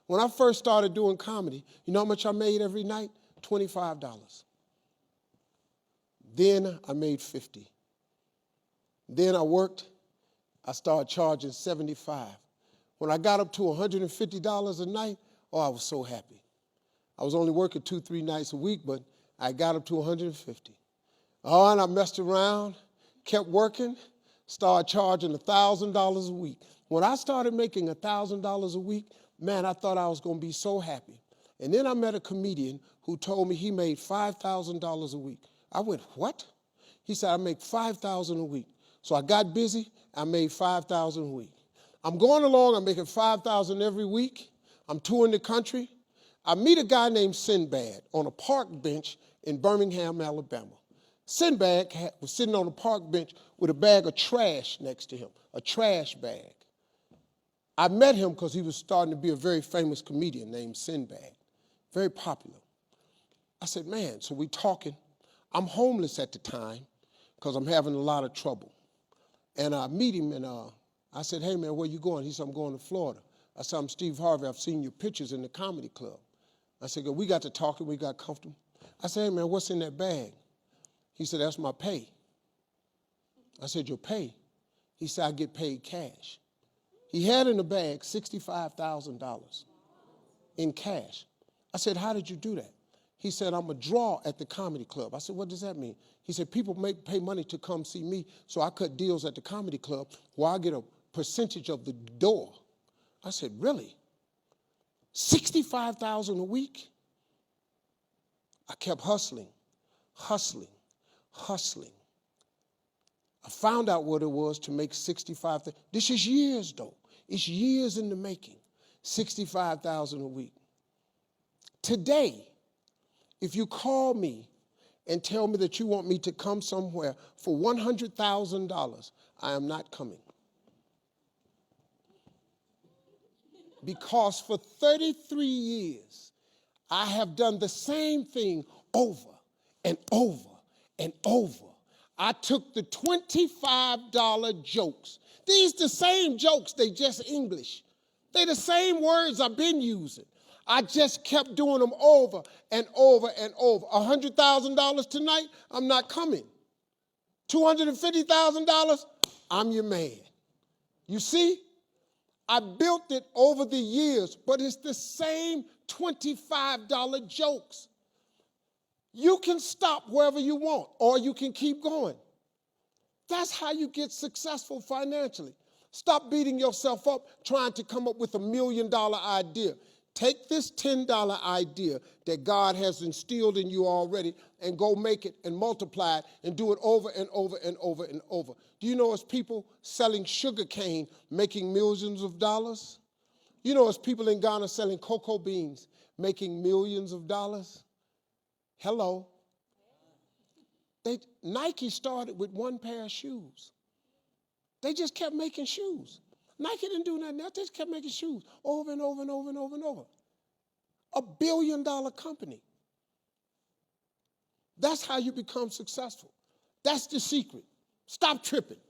When I first started doing comedy, you know how much I made every night? $25. Then I made $50. Then I worked, I started charging $75. When I got up to $150 a night, oh, I was so happy. I was only working 2-3 nights a week, but I got up to $150. Oh, and I messed around, kept working, started charging $1,000 a week. When I started making $1,000 a week, man, I thought I was going to be so happy. And then I met a comedian who told me he made $5,000 a week. I went, what? He said, I make $5,000 a week. So I got busy, I made $5,000 a week. I'm going along, I'm making $5,000 every week. I'm touring the country. I meet a guy named Sinbad on a park bench in Birmingham, Alabama. Sinbad was sitting on a park bench with a bag of trash next to him, a trash bag. I met him because he was starting to be a very famous comedian named Sinbad, very popular. I said, man, so we talking. I'm homeless at the time because I'm having a lot of trouble. And I meet him, and I said, hey, man, where you going? He said, I'm going to Florida. I said, I'm Steve Harvey. I've seen your pictures in the comedy club. I said, we got to talking. We got comfortable. I said, hey, man, what's in that bag? He said, that's my pay. I said, your pay? He said, I get paid cash. He had in the bag $65,000 in cash. I said, how did you do that? He said, I'm a draw at the comedy club. I said, what does that mean? He said, people pay money to come see me, so I cut deals at the comedy club where I get a percentage of the door. I said, really? $65,000 a week? I kept hustling. I found out what it was to make $65,000. This is years, though. It's years in the making. $65,000 a week. Today, if you call me and tell me that you want me to come somewhere for $100,000, I am not coming. Because for 33 years, I have done the same thing over and over and over. I took the $25 jokes. These the same jokes, they just English. They the same words I've been using. I just kept doing them over and over and over. $100,000 tonight, I'm not coming. $250,000, I'm your man. You see? I built it over the years, but it's the same $25 jokes. You can stop wherever you want, or you can keep going. That's how you get successful financially. Stop beating yourself up trying to come up with $1 million idea. Take this $10 idea that God has instilled in you already and go make it and multiply it and do it over and over and over and over. Do you know it's people selling sugar cane making millions of dollars? You know it's people in Ghana selling cocoa beans making millions of dollars? Hello. Nike started with one pair of shoes. They just kept making shoes. Nike didn't do nothing else. They just kept making shoes over and over and over and over and over. $1 billion company. That's how you become successful. That's the secret. Stop tripping.